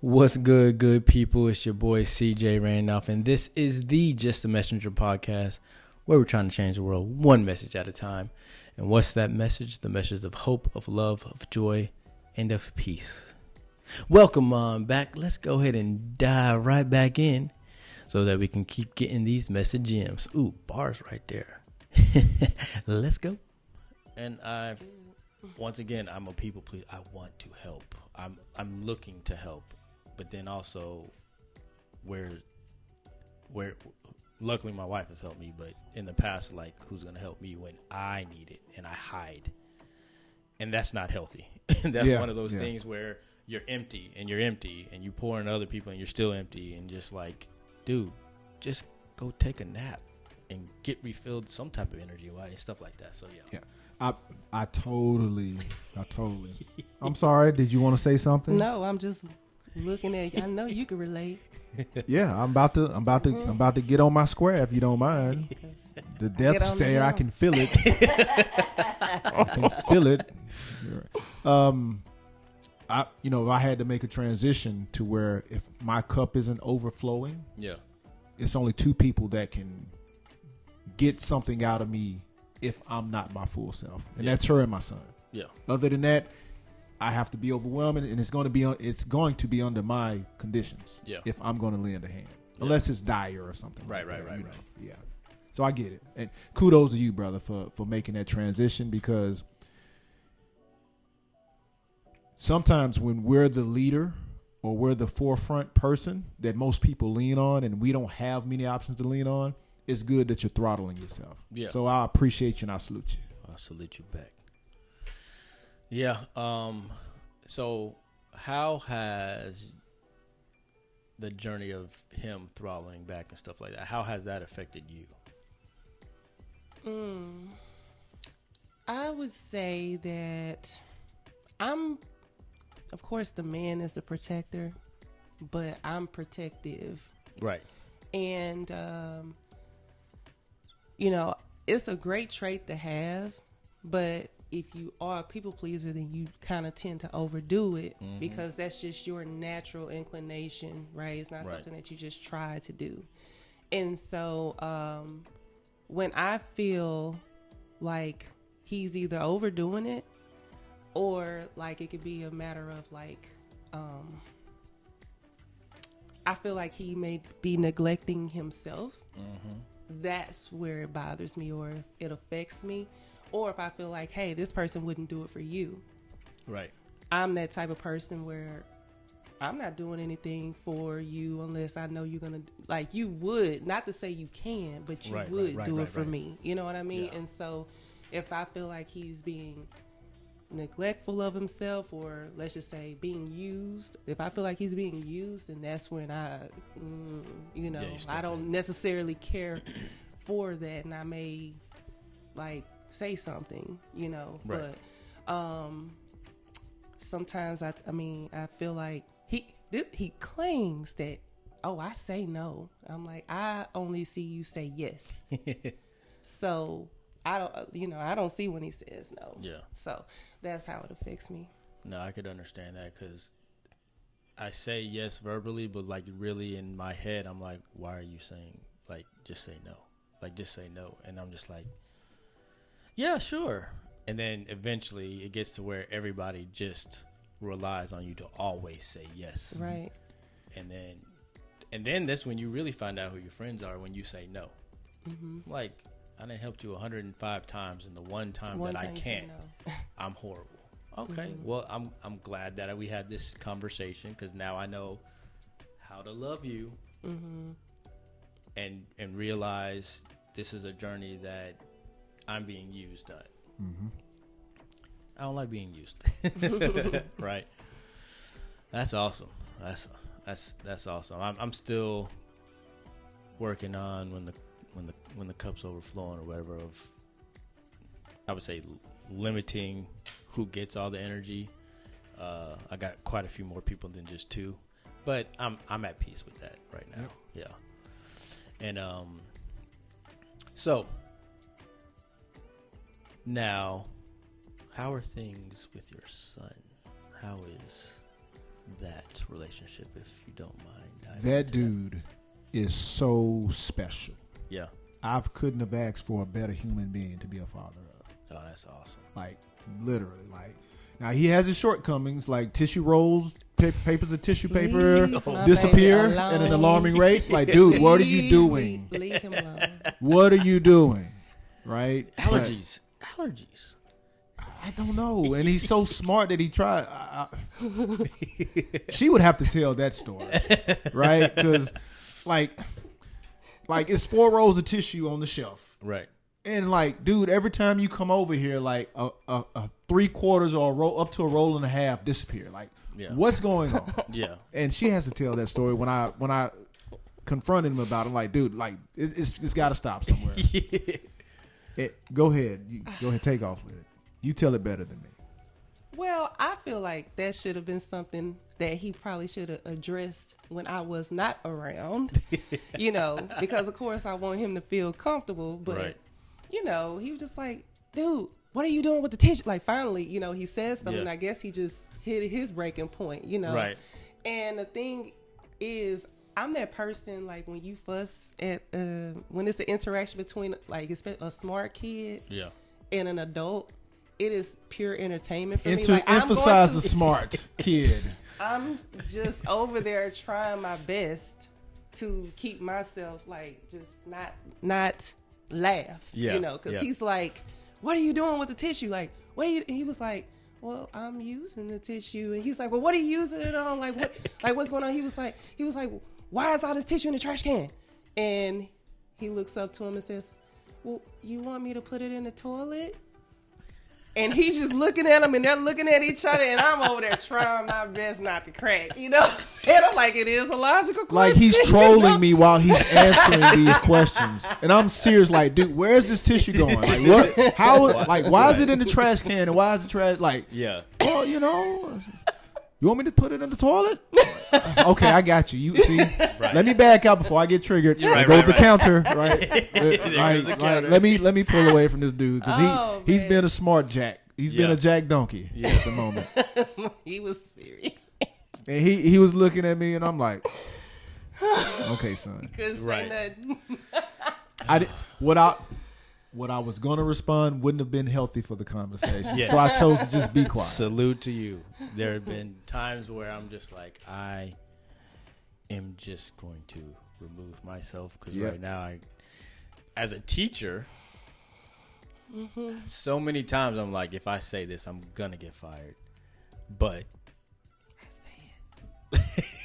What's good, good people? It's your boy CJ Randolph, and this is the Just a Messenger podcast where we're trying to change the world one message at a time. And what's that message? The message of hope, of love, of joy, and of peace. Welcome on back. Let's go ahead and dive right back in so that we can keep getting these message gems. Ooh, bars right there. Let's go. And once again, I'm a people pleaser. I want to help. I'm looking to help. But then also, where, luckily my wife has helped me, but in the past, like, who's going to help me when I need it and I hide? And that's not healthy. That's one of those things where you're empty and you pour into other people and you're still empty and just like, dude, just go take a nap and get refilled some type of energy, right? Stuff like that. So, yeah. I totally. I'm sorry. Did you want to say something? No, I'm just looking at you. I know you can relate. Yeah, I'm about to get on my square if you don't mind. The death stare, I can feel it. I can feel it. I had to make a transition to where if my cup isn't overflowing, it's only two people that can get something out of me if I'm not my full self, and that's her and my son. Yeah. Other than that, I have to be overwhelming, and it's going to be under my conditions. Yeah. If I'm going to lend a hand, unless it's dire or something. Right. Yeah. So I get it, and kudos to you, brother, for making that transition, because sometimes when we're the leader or we're the forefront person that most people lean on, and we don't have many options to lean on, it's good that you're throttling yourself. Yeah. So I appreciate you and I salute you. I salute you back. Yeah. So how has the journey of him throttling back and stuff like that, how has that affected you? I would say that of course, the man is the protector, but I'm protective. Right. And, it's a great trait to have, but if you are a people pleaser, then you kind of tend to overdo it because that's just your natural inclination, right? It's not something that you just try to do. And so when I feel like he's either overdoing it or like it could be a matter of like, I feel like he may be neglecting himself. That's where it bothers me, or if it affects me, or if I feel like, hey, this person wouldn't do it for you. Right. I'm that type of person where I'm not doing anything for you unless I know you're going to, like, you would, not to say you can, but you would do it for me. You know what I mean? Yeah. And so if I feel like he's being neglectful of himself, or let's just say being used, if I feel like he's being used, then that's when I don't necessarily care for that, and I may like say something, but sometimes I feel like he claims that, oh, I say no. I'm like, I only see you say yes. So I don't see when he says no. Yeah. So that's how it affects me. No, I could understand that, because I say yes verbally, but like really in my head, I'm like, why are you saying, like, just say no? Like, just say no. And I'm just like, yeah, sure. And then eventually it gets to where everybody just relies on you to always say yes. Right. And then that's when you really find out who your friends are, when you say no. Like, I done helped you 105 times, and the one time that I can't, no. I'm horrible. Okay, well, I'm glad that we had this conversation, because now I know how to love you, and realize this is a journey that I'm being used at. I don't like being used. Right. That's awesome. That's awesome. I'm still working on when the cup's overflowing or whatever, of, I would say, limiting who gets all the energy. I got quite a few more people than just two, but I'm at peace with that right now. Yeah. And so now, how are things with your son? How is that relationship, if you don't mind. That dude is so special. Yeah. I couldn't have asked for a better human being to be a father of. Oh, that's awesome. Like, literally. Like, now he has his shortcomings, like tissue rolls, papers of tissue paper disappear at an alarming rate. Like, dude, what are you doing? Leave him alone. What are you doing? Right? Allergies. I don't know. And he's so smart that he tried. She would have to tell that story. Right? Because, like it's 4 rolls of tissue on the shelf. Right. And like, dude, every time you come over here, like a 3/4 or a roll up to a roll and a half disappear. Like, what's going on? Yeah. And she has to tell that story when I confronted him about it. Like, dude, like it's got to stop somewhere. Go ahead, take off with it. You tell it better than me. Well, I feel like that should have been something that he probably should have addressed when I was not around, because of course I want him to feel comfortable. But, he was just like, dude, what are you doing with the tissue? Like, finally, he said something. And I guess he just hit his breaking point, Right. And the thing is, I'm that person, like, when you fuss at, when it's an interaction between, like, a smart kid and an adult, it is pure entertainment for me. Like, emphasize the smart kid. I'm just over there trying my best to keep myself, like, just not laugh, because he's like, what are you doing with the tissue? Like, what are you? And he was like, well, I'm using the tissue. And he's like, well, what are you using it on? Like, what? Like, what's going on? He was like, why is all this tissue in the trash can? And he looks up to him and says, well, you want me to put it in the toilet? And he's just looking at him, and they're looking at each other, and I'm over there trying my best not to crack. And I'm like, it is a logical question. Like, he's trolling me while he's answering these questions. And I'm serious, like, dude, where's this tissue going? Like, what? How? Like, why is it in the trash can? And why is the trash, like, well, you want me to put it in the toilet? Okay, I got you. You see, let me back out before I get triggered. Go to the counter, right? Let me pull away from this dude because he's been a smart jack. He's been a jack donkey at the moment. He was serious, and he was looking at me, and I'm like, okay, son. Couldn't say nothing. What I was going to respond wouldn't have been healthy for the conversation. Yes. So I chose to just be quiet. Salute to you. There have been times where I'm just like, I am just going to remove myself because right now, as a teacher, so many times I'm like, if I say this, I'm going to get fired. But I say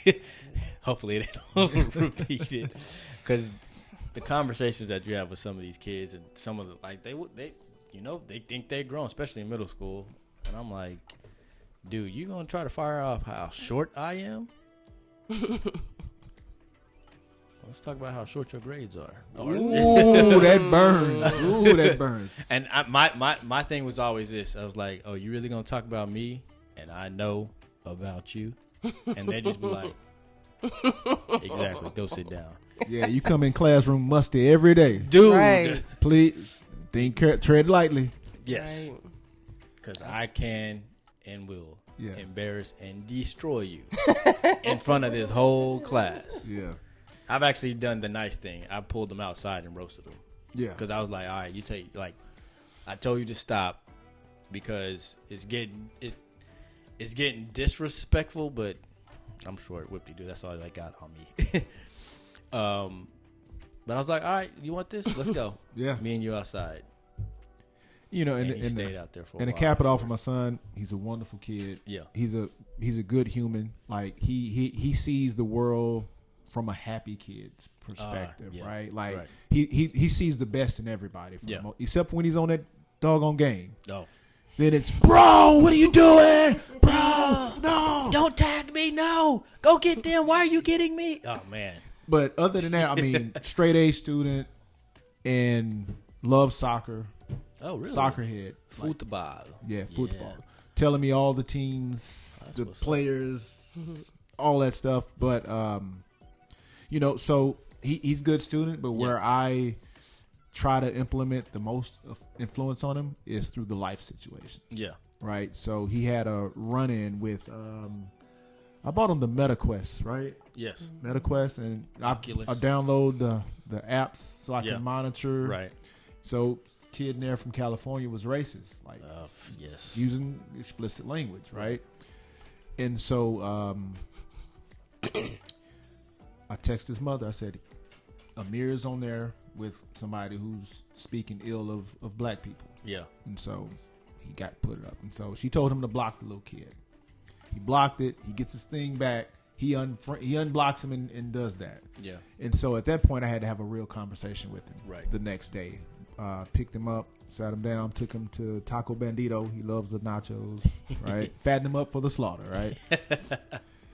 it. Hopefully they don't repeat it because the conversations that you have with some of these kids and some of the, like, they think they're grown, especially in middle school. And I'm like, dude, you gonna try to fire off how short I am? Let's talk about how short your grades are. Ooh, that burns. Ooh, that burns. And my thing was always this. I was like, oh, you really gonna talk about me? And I know about you. And they just be like, exactly, go sit down. Yeah, you come in classroom musty every day. Dude. Right. Please, tread lightly. Yes. Because I can and will embarrass and destroy you in front of this whole class. Yeah. I've actually done the nice thing. I pulled them outside and roasted them. Yeah. Because I was like, all right, I told you to stop because it's getting disrespectful, but I'm short, whoop-de-doo. That's all they got on me. But I was like, all right, you want this? Let's go. Yeah. Me and you outside. And he stayed out there for a while. And to cap it off for my son, he's a wonderful kid. Yeah. He's a good human. Like, he sees the world from a happy kid's perspective, right? Like, he sees the best in everybody. Except for when he's on that doggone game. Oh. Then it's, bro, what are you doing? Bro, no. Don't tag me, no. Go get them. Why are you getting me? Oh, man. But other than that, I mean, straight A student and loves soccer. Oh, really? Soccer head. Football. Football. Yeah. Telling me all the teams, the players, all that stuff. But, so he's a good student, but where I try to implement the most influence on him is through the life situation. Yeah. Right? So he had a run-in with I bought him the MetaQuest, right? Yes. MetaQuest, and I download the apps so I can monitor. Right. So, kid in there from California was racist, like using explicit language, right? And so I texted his mother. I said, Amir is on there with somebody who's speaking ill of black people. Yeah. And so he got put up. And so she told him to block the little kid. He blocked it. He gets his thing back. He unblocks him and does that. Yeah. And so at that point, I had to have a real conversation with him. Right. The next day, picked him up, sat him down, took him to Taco Bandito. He loves the nachos, right? Fattened him up for the slaughter, right?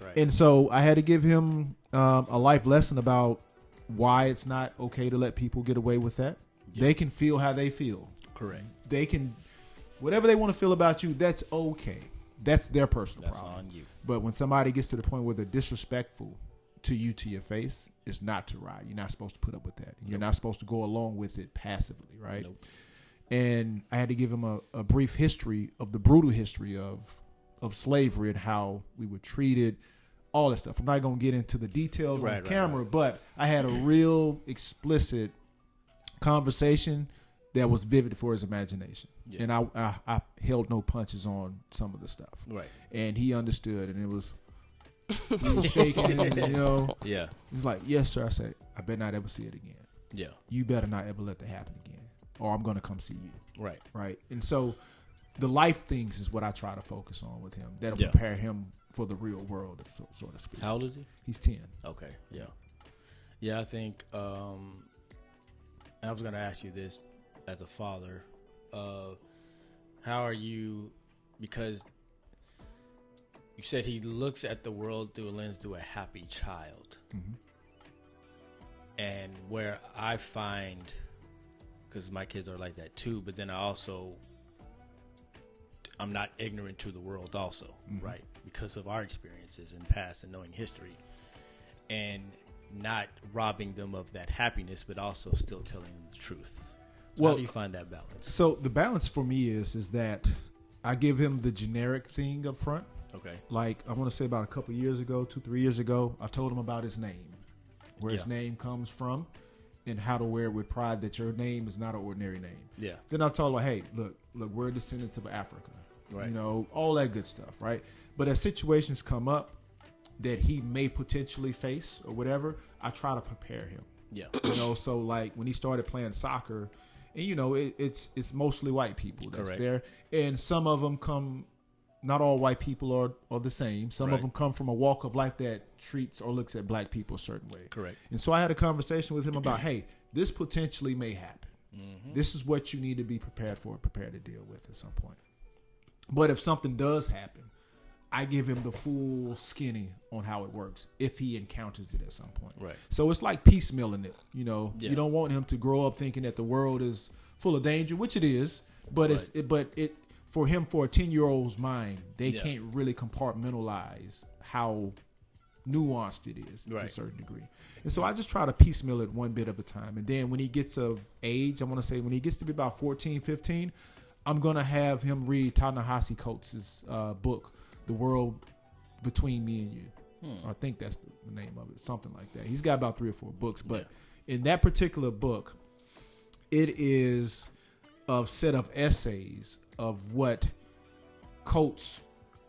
Right. And so I had to give him a life lesson about why it's not okay to let people get away with that. Yeah. They can feel how they feel. Correct. They can, whatever they want to feel about you, that's okay. That's their personal problem. That's on you. But when somebody gets to the point where they're disrespectful to you, to your face, it's not to ride. You're not supposed to put up with that. You're not supposed to go along with it passively, right? Nope. And I had to give him a brief history of the brutal history of slavery and how we were treated, all that stuff. I'm not going to get into the details on camera, but I had a real explicit conversation that was vivid for his imagination. Yeah. And I held no punches on some of the stuff. Right. And he understood, and he was shaking, and, you know. Yeah. He's like, yes, sir. I said, I better not ever see it again. Yeah. You better not ever let that happen again, or I'm going to come see you. Right. Right. And so the life things is what I try to focus on with him. That'll prepare him for the real world, so to speak. How old is he? He's 10. Okay. Yeah. Yeah, I think I was going to ask you this as a father. How are you, because you said he looks at the world through a lens through a happy child. Mm-hmm. And where I find, because my kids are like that too, but then I'm not ignorant to the world also, mm-hmm. right? Because of our experiences in past and knowing history, and not robbing them of that happiness, but also still telling them the truth. So how do you find that balance? So the balance for me is that I give him the generic thing up front. Okay. Like, I want to say about a couple years ago, 2-3 years ago, I told him about his name, where his name comes from, and how to wear it with pride that your name is not an ordinary name. Yeah. Then I told him, hey, look, we're descendants of Africa. Right. You know, all that good stuff, right? But as situations come up that he may potentially face or whatever, I try to prepare him. Yeah. You know, so like when he started playing soccer, and you know, it's mostly white people that's there, and some of them come. Not all white people are the same. Some of them come from a walk of life that treats or looks at black people a certain way. Correct. And so I had a conversation with him about, hey, this potentially may happen. Mm-hmm. This is what you need to be prepared for, prepared to deal with at some point. But if something does happen, I give him the full skinny on how it works if he encounters it at some point. Right. So it's like piecemealing it. You know, you don't want him to grow up thinking that the world is full of danger, which it is. But it for him, for a 10-year-old's mind, they can't really compartmentalize how nuanced it is to a certain degree. And so I just try to piecemeal it one bit at a time. And then when he gets of age, I want to say when he gets to be about 14, 15, I'm going to have him read Ta-Nehisi Coates' book, The World Between Me and You. I think that's the name of it, something like that. He's got about 3 or 4 books. But in that particular book, it is a set of essays of what Coates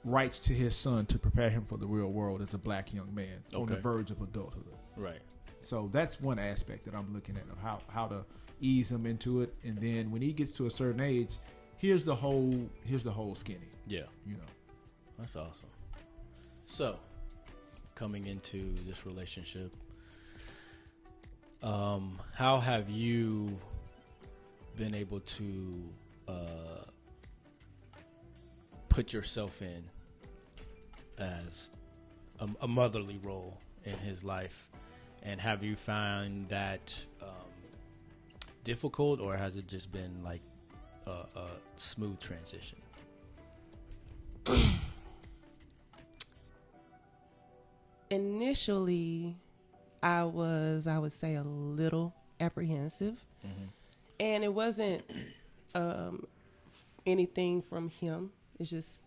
writes to his son to prepare him for the real world as a black young man on the verge of adulthood. Right. So that's one aspect that I'm looking at of how to ease him into it. And then when he gets to a certain age, here's the whole skinny. Yeah. You know. That's awesome. So, coming into this relationship, how have you been able to put yourself in as a motherly role in his life, and have you found that difficult, or has it just been like a smooth transition? Initially, I would say a little apprehensive, and it wasn't anything from him. It's just,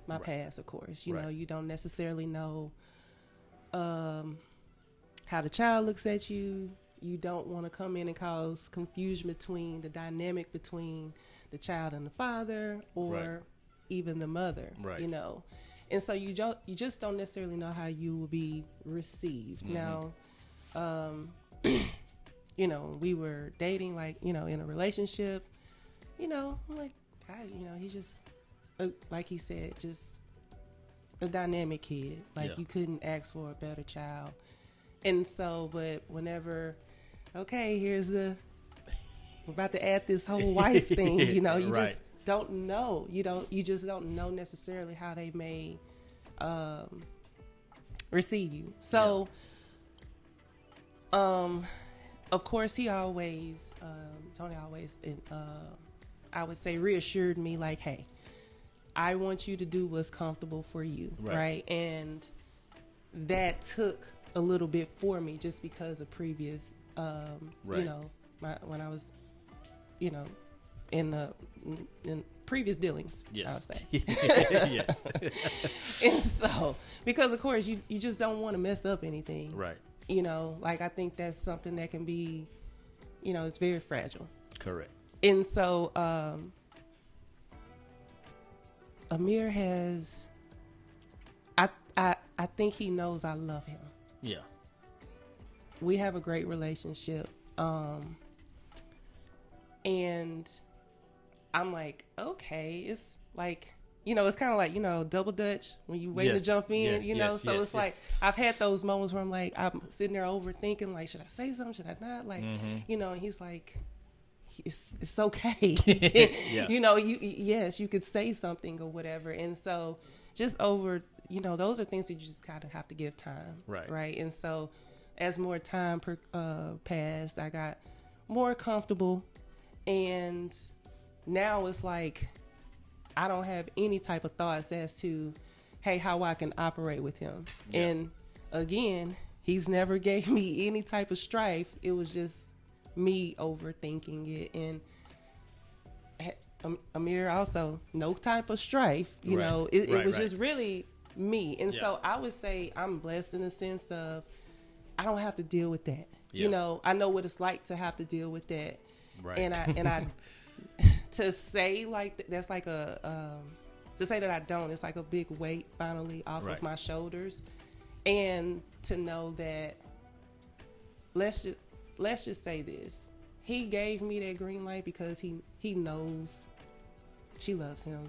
my past, of course. You know, you don't necessarily know how the child looks at you. You don't want to come in and cause confusion between the dynamic between the child and the father, or even the mother, And so you just don't necessarily know how you will be received. Now, we were dating, like, in a relationship, I'm like, he's just, like he said, just a dynamic kid. Like, you couldn't ask for a better child. And so, but whenever, we're about to add this whole wife thing, you just don't know. You just don't know necessarily how they may receive you. So, of course, he always, Tony always, I would say, reassured me, like, hey, I want you to do what's comfortable for you, right? And that took a little bit for me, just because of previous, when I was, in previous dealings, I would say. Yes. And so, because of course you just don't want to mess up anything, right? Like, I think that's something that can be, it's very fragile. Correct. And so, Amir has, I think he knows I love him. Yeah. We have a great relationship. And I'm like, okay, it's like, it's kind of like, double Dutch when you waiting to jump in, so it's like, I've had those moments where I'm like, I'm sitting there overthinking, like, should I say something? Should I not? Like, and he's like, it's okay. Yes, you could say something or whatever. And so just over, those are things that you just kind of have to give time. Right. And so as more time passed, I got more comfortable, and now it's like, I don't have any type of thoughts as to, hey, how I can operate with him. Yeah. And again, he's never gave me any type of strife. It was just me overthinking it. And Amir also, no type of strife. It was just really me. And so I would say I'm blessed in the sense of, I don't have to deal with that. Yeah. I know what it's like to have to deal with that. Right. And I to say like that's like to say that I don't, it's like a big weight finally off of my shoulders, and to know that let's just say this, he gave me that green light because he knows she loves him,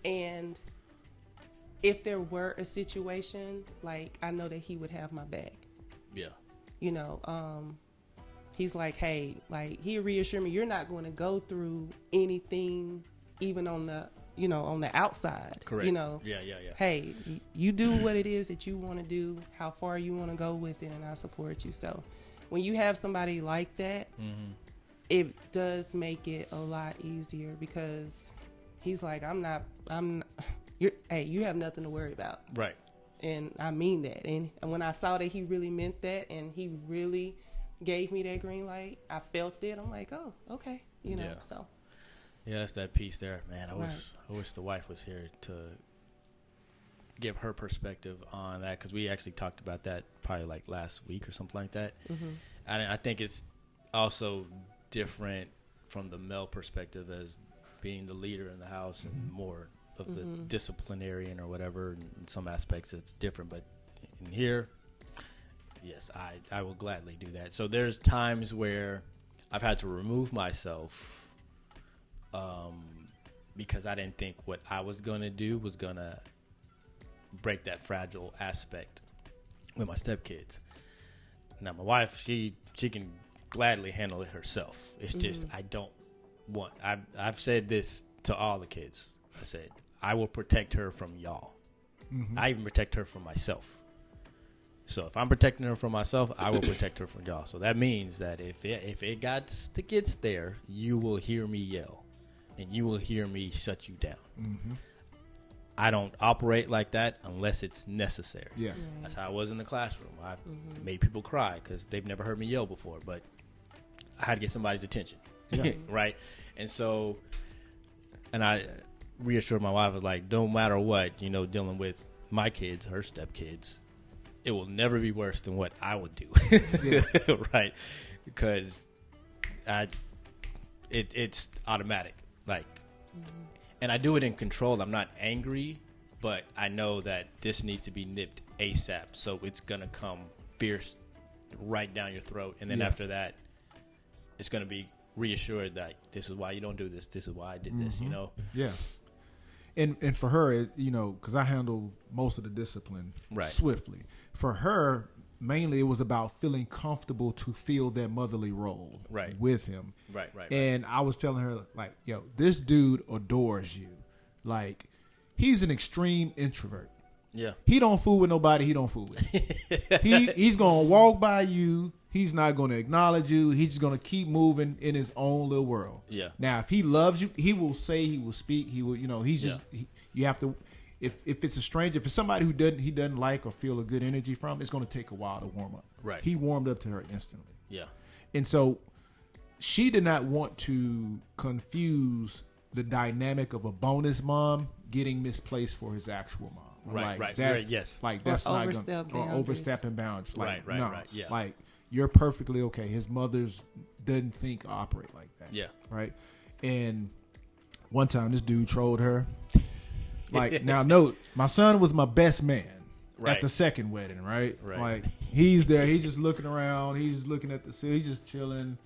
and if there were a situation, like, I know that he would have my back. Yeah. He's like, hey, like, he reassured me, you're not going to go through anything, even on the, on the outside. Correct. Yeah. Hey, you do what it is that you want to do, how far you want to go with it, and I support you. So when you have somebody like that, it does make it a lot easier, because he's like, you have nothing to worry about. Right. And I mean that. And when I saw that he really meant that, and he really gave me that green light, I felt it. I'm like, oh, okay. So. Yeah, that's that piece there, man. I wish the wife was here to give her perspective on that, because we actually talked about that probably like last week or something like that. And I think it's also different from the male perspective, as being the leader in the house and more of the disciplinarian or whatever. In some aspects it's different, but in here, yes, I will gladly do that. So there's times where I've had to remove myself because I didn't think what I was going to do was going to break that fragile aspect with my stepkids. Now, my wife, she can gladly handle it herself. It's just I don't want. I've said this to all the kids. I said, I will protect her from y'all. I even protect her from myself. So if I'm protecting her from myself, I will protect her from y'all. So that means that if it gets there, you will hear me yell, and you will hear me shut you down. I don't operate like that unless it's necessary. Yeah, that's how I was in the classroom. I made people cry because they've never heard me yell before, but I had to get somebody's attention. Yeah. Right. And so, and reassure my wife, was like, no matter what, dealing with my kids, her stepkids, it will never be worse than what I would do. Right? Because it's automatic. Like, and I do it in control. I'm not angry, but I know that this needs to be nipped ASAP. So it's going to come fierce right down your throat. And then after that, it's going to be reassured that this is why you don't do this. This is why I did this, Yeah. And for her, because I handle most of the discipline swiftly. For her, mainly it was about feeling comfortable to feel that motherly role with him. Right. And I was telling her, like, yo, this dude adores you. Like, he's an extreme introvert. Yeah. He don't fool with nobody he don't fool with. He's going to walk by you. He's not going to acknowledge you. He's just going to keep moving in his own little world. Yeah. Now, if he loves you, he will say, he will speak. He will, he's just, you have to, if it's a stranger, if it's somebody who he doesn't like or feel a good energy from, it's going to take a while to warm up. Right. He warmed up to her instantly. Yeah. And so she did not want to confuse the dynamic of a bonus mom getting misplaced for his actual mom. Right. Yes. Like, that's not going to overstepping boundaries. Like, right. Yeah. Like, you're perfectly okay. His mother's doesn't think or operate like that. Yeah. Right. And one time this dude trolled her. Like, now note, my son was my best man at the second wedding, right? Like, he's there. He's just looking around. He's just looking at the city. He's just chilling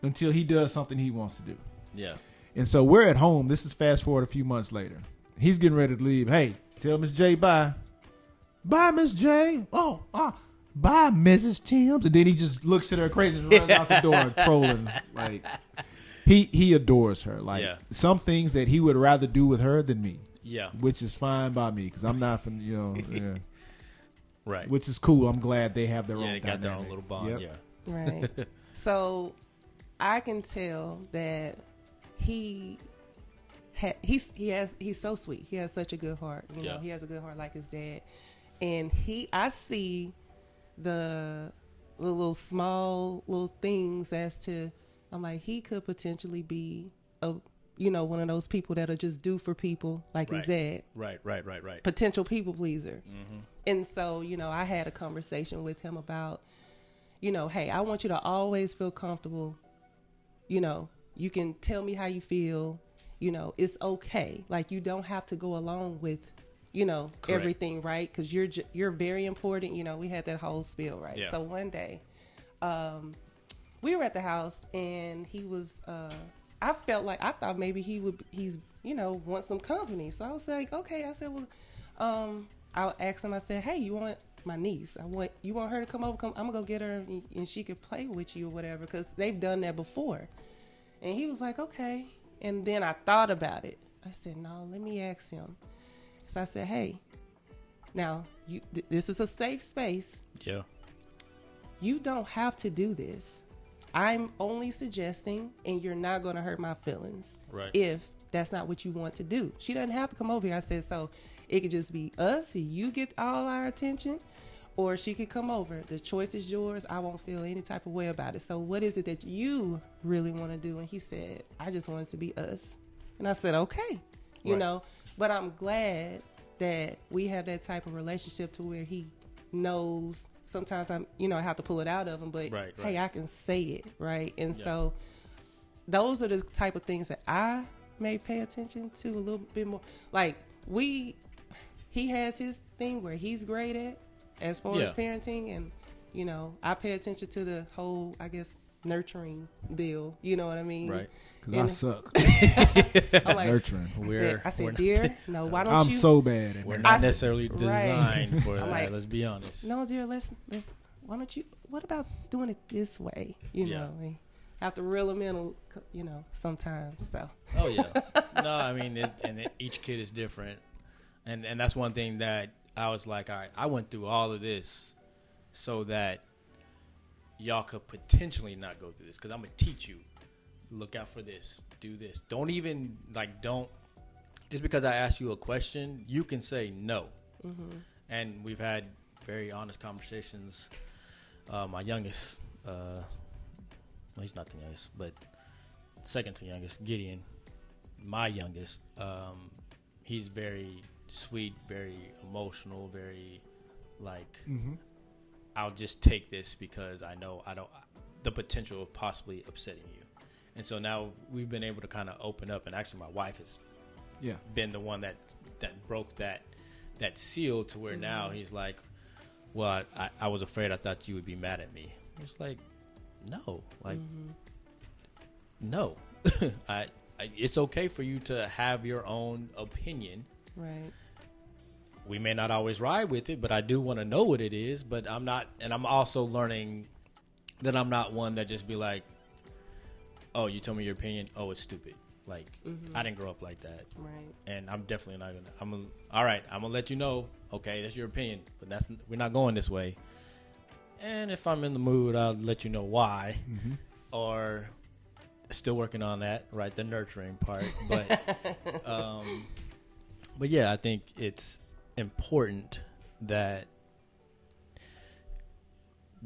until he does something he wants to do. Yeah. And so we're at home. This is fast forward a few months later. He's getting ready to leave. Hey, tell Miss J bye. Bye, Miss J. Bye, Mrs. Timms. And then he just looks at her crazy and runs out the door trolling. Like, he adores her. Like, some things that he would rather do with her than me. Yeah. Which is fine by me because I'm not from, Right. Which is cool. I'm glad they have their own they got their own little bond. Yep. Yeah. Right. So I can tell that he's so sweet. He has such a good heart. He has a good heart like his dad. And I see the little small little things as to, I'm like, he could potentially be one of those people that'll just do for people like his dad. Right. Potential people pleaser. Mm-hmm. And so, I had a conversation with him about, hey, I want you to always feel comfortable. You can tell me how you feel. It's okay. Like, you don't have to go along with, everything, right? Because you're very important. We had that whole spiel, right? Yeah. So one day, we were at the house and he was, I thought maybe he's wants some company. So I was like, okay. I said, well, I asked him, I said, hey, you want my niece? You want her to come over? I'm gonna go get her and she could play with you or whatever, because they've done that before. And he was like, okay. And then I thought about it. I said, no, let me ask him. So I said, hey, now this is a safe space. Yeah. You don't have to do this. I'm only suggesting, and you're not going to hurt my feelings. Right. If that's not what you want to do. She doesn't have to come over here. I said, so it could just be us, you get all our attention, or she could come over. The choice is yours. I won't feel any type of way about it. So what is it that you really want to do? And he said, I just want it to be us. And I said, okay, but I'm glad that we have that type of relationship to where he knows. Sometimes I have to pull it out of him, but hey, I can say it, right? And so those are the type of things that I may pay attention to a little bit more. Like, he has his thing where he's great at as far as parenting, and I pay attention to the whole, I guess, nurturing deal. You know what I mean? Right. Because I suck. I'm like, nurturing. I said, dear, no, why don't you? I'm so bad at We're not necessarily designed for that. Like, let's be honest. No, dear, let's. Why don't you? What about doing it this way? I have to reel them in, sometimes. So. Oh yeah. No, I mean, each kid is different, and that's one thing that I was like, all right, I went through all of this so that y'all could potentially not go through this, because I'm gonna teach you. Look out for this. Do this. Don't just because I ask you a question, you can say no. Mm-hmm. And we've had very honest conversations. My youngest, well, he's not the youngest, but second to youngest, Gideon, my youngest, he's very sweet, very emotional, very like, I'll just take this because I know the potential of possibly upsetting you. And so now we've been able to kind of open up, and actually my wife has been the one that broke that seal to where now he's like, well, I was afraid, I thought you would be mad at me. It's like, no, like, no. It's okay for you to have your own opinion. Right. We may not always ride with it, but I do want to know what it is. But I'm not, and I'm also learning that I'm not one that just be like, oh, you tell me your opinion. Oh, it's stupid. Like, I didn't grow up like that. Right. And I'm definitely not all right, I'm going to let you know, okay, that's your opinion, but we're not going this way. And if I'm in the mood, I'll let you know why. Or still working on that, right? The nurturing part. But yeah, I think it's important that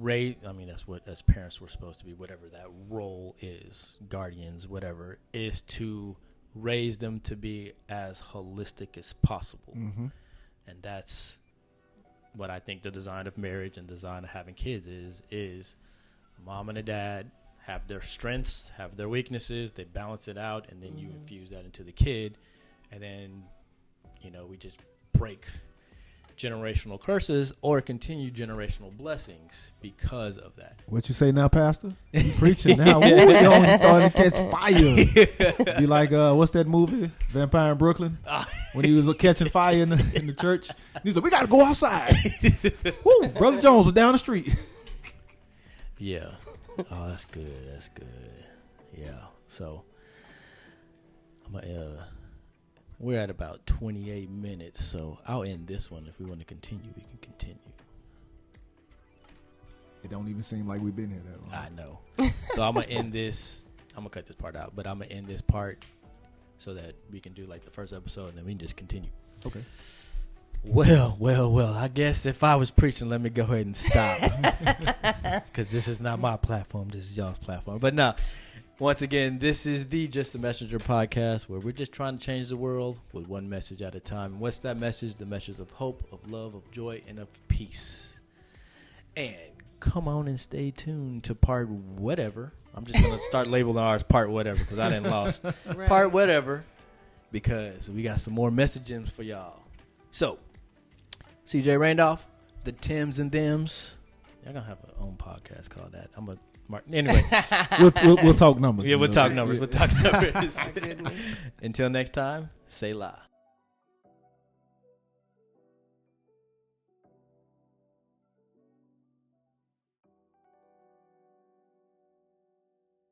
that's what as parents we're supposed to be, whatever that role is, guardians, whatever, is to raise them to be as holistic as possible. And that's what I think the design of marriage and design of having kids is a mom and a dad have their strengths, have their weaknesses, they balance it out, and then you infuse that into the kid, and then we just break generational curses or continue generational blessings because of that. What you say now, Pastor? You preaching now? Ooh, you starting to catch fire. Be like, what's that movie, Vampire in Brooklyn? When he was catching fire in the church, he's like, we got to go outside. Woo, Brother Jones was down the street. Yeah. Oh, that's good. That's good. Yeah. So we're at about 28 minutes, so I'll end this one. If we want to continue, we can continue. It don't even seem like we've been here that long. I know. So I'm going to end this. I'm going to cut this part out, but I'm going to end this part so that we can do like the first episode, and then we can just continue. Okay. Well, I guess if I was preaching, let me go ahead and stop. Because this is not my platform. This is y'all's platform. But no, once again, this is the Just the Messenger podcast, where we're just trying to change the world with one message at a time. And what's that message? The message of hope, of love, of joy, and of peace. And come on and stay tuned to part whatever. I'm just going to start labeling ours part whatever because I didn't lost. Right. Part whatever, because we got some more messages for y'all. So, CJ Randolph, the Tims and Thems. Y'all gonna have our own podcast called that. Anyway. we'll talk numbers. Yeah, we'll talk numbers. We'll talk numbers. Until next time, Selah.